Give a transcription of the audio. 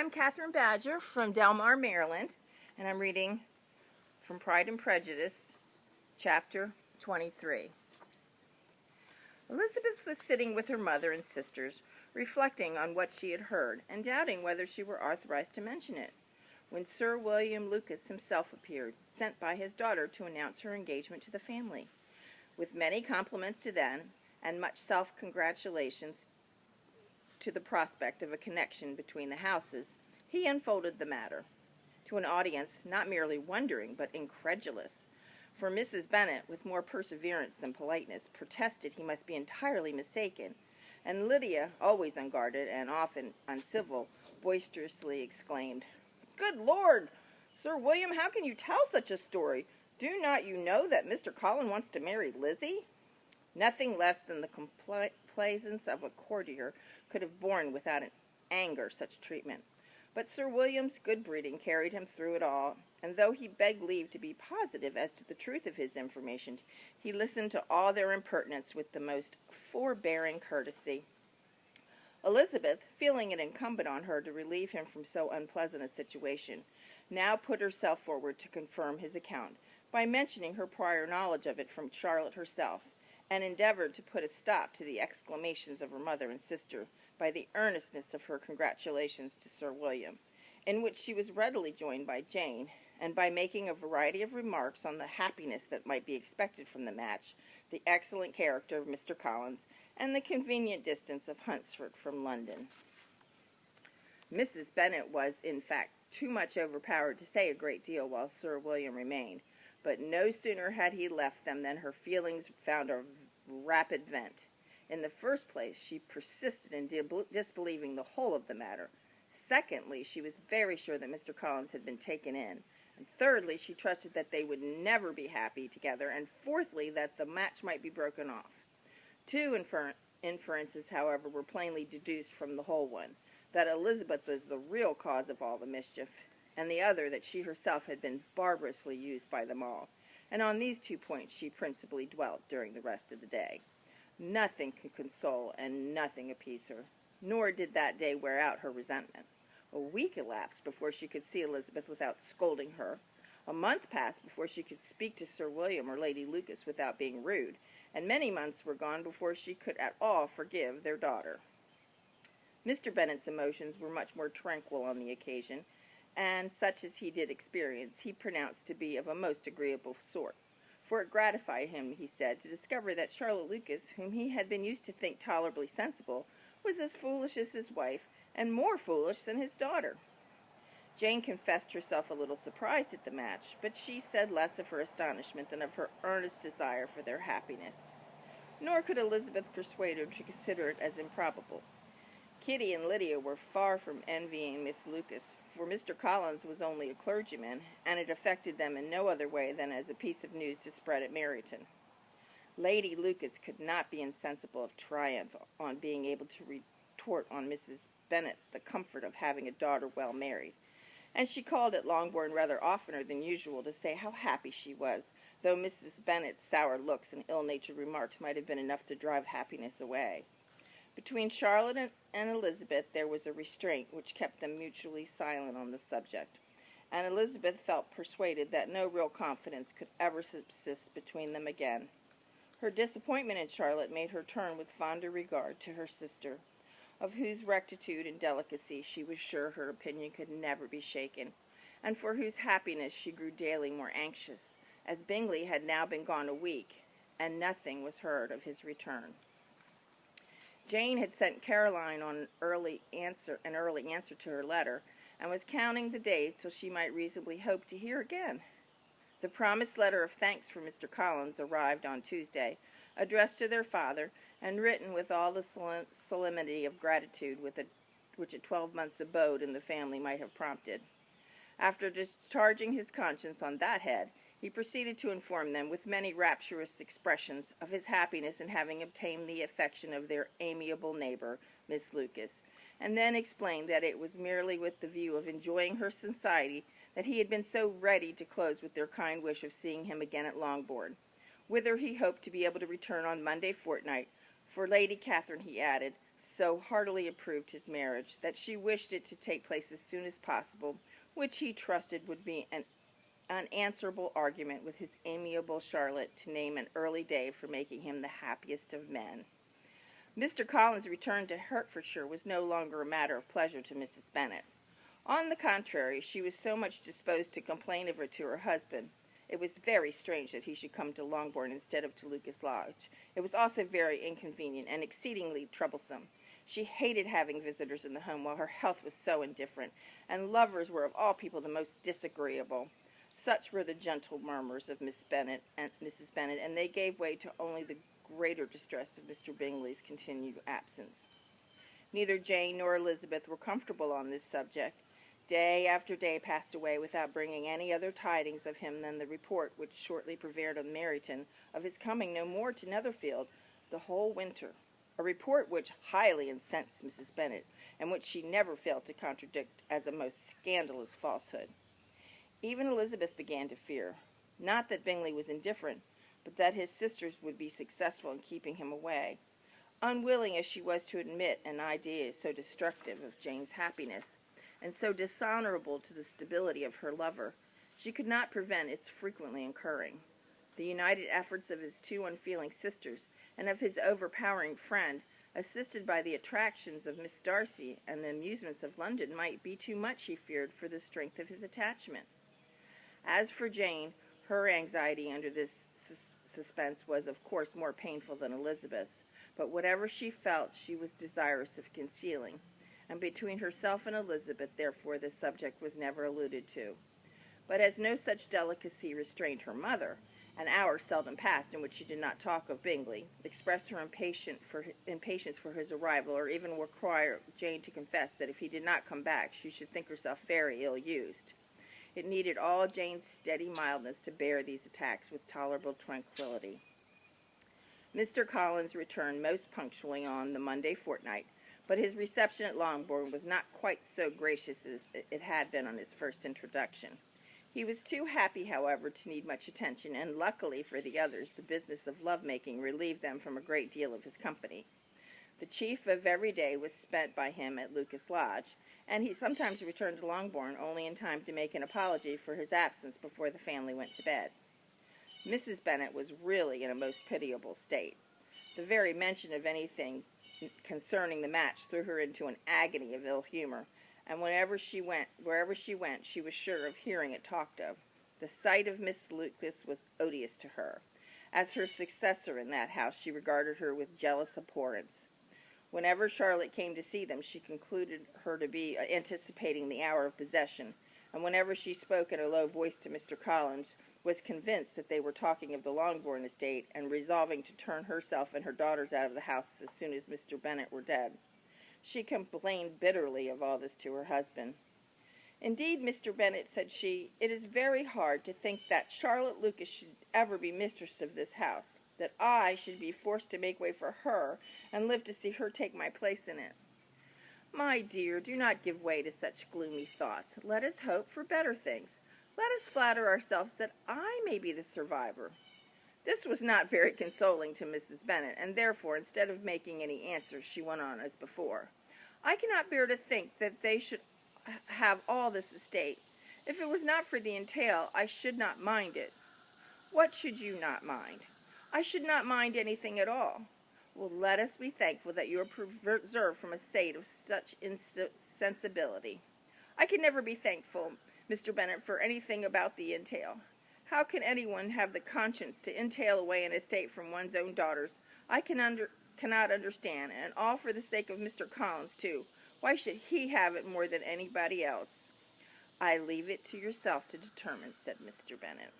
I'm Catherine Badger from Delmar, Maryland, and I'm reading from Pride and Prejudice, chapter 23. Elizabeth was sitting with her mother and sisters, reflecting on what she had heard and doubting whether she were authorized to mention it, when Sir William Lucas himself appeared, sent by his daughter to announce her engagement to the family. With many compliments to them and much self-congratulations to the prospect of a connection between the houses, he unfolded the matter to an audience not merely wondering but incredulous. For Mrs. Bennet, with more perseverance than politeness, protested he must be entirely mistaken, and Lydia, always unguarded and often uncivil, boisterously exclaimed, "Good Lord! Sir William, how can you tell such a story? Do not you know that Mr. Colin wants to marry Lizzie?" Nothing less than the complaisance of a courtier could have borne without an anger such treatment. But Sir William's good breeding carried him through it all, and though he begged leave to be positive as to the truth of his information, he listened to all their impertinence with the most forbearing courtesy. Elizabeth, feeling it incumbent on her to relieve him from so unpleasant a situation, now put herself forward to confirm his account by mentioning her prior knowledge of it from Charlotte herself, and endeavored to put a stop to the exclamations of her mother and sister by the earnestness of her congratulations to Sir William, in which she was readily joined by Jane, and by making a variety of remarks on the happiness that might be expected from the match, the excellent character of Mr. Collins, and the convenient distance of Hunsford from London. Mrs. Bennet was, in fact, too much overpowered to say a great deal while Sir William remained, but no sooner had he left them than her feelings found a rapid vent. In the first place, she persisted in disbelieving the whole of the matter. Secondly, she was very sure that Mr. Collins had been taken in. And thirdly, she trusted that they would never be happy together. And fourthly, that the match might be broken off. Two inferences, however, were plainly deduced from the whole one: that Elizabeth was the real cause of all the mischief, and the other that she herself had been barbarously used by them all. And on these 2 points she principally dwelt during the rest of the day. Nothing could console and nothing appease her, nor did that day wear out her resentment. A week elapsed before she could see Elizabeth without scolding her. A month passed before she could speak to Sir William or Lady Lucas without being rude, and many months were gone before she could at all forgive their daughter. Mr. Bennet's emotions were much more tranquil on the occasion, and such as he did experience he pronounced to be of a most agreeable sort. For it gratified him, he said, to discover that Charlotte Lucas, whom he had been used to think tolerably sensible, was as foolish as his wife, and more foolish than his daughter. Jane confessed herself a little surprised at the match, but she said less of her astonishment than of her earnest desire for their happiness. Nor could Elizabeth persuade her to consider it as improbable. Kitty and Lydia were far from envying Miss Lucas, for Mr. Collins was only a clergyman, and it affected them in no other way than as a piece of news to spread at Meryton. Lady Lucas could not be insensible of triumph on being able to retort on Mrs. Bennet's the comfort of having a daughter well married, and she called at Longbourn rather oftener than usual to say how happy she was, though Mrs. Bennet's sour looks and ill-natured remarks might have been enough to drive happiness away. Between Charlotte and Elizabeth there was a restraint which kept them mutually silent on the subject, and Elizabeth felt persuaded that no real confidence could ever subsist between them again. Her disappointment in Charlotte made her turn with fonder regard to her sister, of whose rectitude and delicacy she was sure her opinion could never be shaken, and for whose happiness she grew daily more anxious, as Bingley had now been gone a week, and nothing was heard of his return. Jane had sent Caroline on an early answer to her letter, and was counting the days till she might reasonably hope to hear again. The promised letter of thanks for Mr. Collins arrived on Tuesday, addressed to their father, and written with all the solemnity of gratitude which a 12 months' abode in the family might have prompted. After discharging his conscience on that head, he proceeded to inform them, with many rapturous expressions, of his happiness in having obtained the affection of their amiable neighbor, Miss Lucas, and then explained that it was merely with the view of enjoying her society that he had been so ready to close with their kind wish of seeing him again at Longbourn, whither he hoped to be able to return on Monday fortnight. For Lady Catherine, he added, so heartily approved his marriage that she wished it to take place as soon as possible, which he trusted would be an unanswerable argument with his amiable Charlotte to name an early day for making him the happiest of men. Mr. Collins' return to Hertfordshire was no longer a matter of pleasure to Mrs. Bennet. On the contrary, she was so much disposed to complain of it to her husband. It was very strange that he should come to Longbourn instead of to Lucas Lodge. It was also very inconvenient and exceedingly troublesome. She hated having visitors in the home while her health was so indifferent, and lovers were of all people the most disagreeable. Such were the gentle murmurs of Mrs. Bennet, and they gave way to only the greater distress of Mr. Bingley's continued absence. Neither Jane nor Elizabeth were comfortable on this subject. Day after day passed away without bringing any other tidings of him than the report which shortly prevailed on Meryton of his coming no more to Netherfield the whole winter, a report which highly incensed Mrs. Bennet, and which she never failed to contradict as a most scandalous falsehood. Even Elizabeth began to fear, not that Bingley was indifferent, but that his sisters would be successful in keeping him away. Unwilling as she was to admit an idea so destructive of Jane's happiness, and so dishonorable to the stability of her lover, she could not prevent its frequently occurring. The united efforts of his two unfeeling sisters, and of his overpowering friend, assisted by the attractions of Miss Darcy and the amusements of London, might be too much, he feared, for the strength of his attachment. As for Jane, her anxiety under this suspense was, of course, more painful than Elizabeth's, but whatever she felt she was desirous of concealing, and between herself and Elizabeth, therefore, the subject was never alluded to. But as no such delicacy restrained her mother, an hour seldom passed in which she did not talk of Bingley, express her impatience for his arrival, or even require Jane to confess that if he did not come back, she should think herself very ill-used. It needed all Jane's steady mildness to bear these attacks with tolerable tranquillity. Mr. Collins returned most punctually on the Monday fortnight, but his reception at Longbourn was not quite so gracious as it had been on his first introduction. He was too happy, however, to need much attention, and luckily for the others, the business of love-making relieved them from a great deal of his company. The chief of every day was spent by him at Lucas Lodge, and he sometimes returned to Longbourn only in time to make an apology for his absence before the family went to bed. Mrs. Bennet was really in a most pitiable state. The very mention of anything concerning the match threw her into an agony of ill humor, and wherever she went, she was sure of hearing it talked of. The sight of Miss Lucas was odious to her. As her successor in that house, she regarded her with jealous abhorrence. Whenever Charlotte came to see them, she concluded her to be anticipating the hour of possession, and whenever she spoke in a low voice to Mr. Collins, was convinced that they were talking of the Longbourn estate, and resolving to turn herself and her daughters out of the house as soon as Mr. Bennet were dead. She complained bitterly of all this to her husband. "Indeed, Mr. Bennet," said she, "it is very hard to think that Charlotte Lucas should ever be mistress of this house, that I should be forced to make way for her, and live to see her take my place in it." "My dear, do not give way to such gloomy thoughts. Let us hope for better things. Let us flatter ourselves that I may be the survivor." This was not very consoling to Mrs. Bennet, and therefore, instead of making any answer, she went on as before. "I cannot bear to think that they should have all this estate. If it was not for the entail, I should not mind it." "What should you not mind?" "I should not mind anything at all." "Well, let us be thankful that you are preserved from a state of such insensibility." "I can never be thankful, Mr. Bennet, for anything about the entail. How can anyone have the conscience to entail away an estate from one's own daughters? I cannot understand, and all for the sake of Mr. Collins, too. Why should he have it more than anybody else?" "I leave it to yourself to determine," said Mr. Bennet.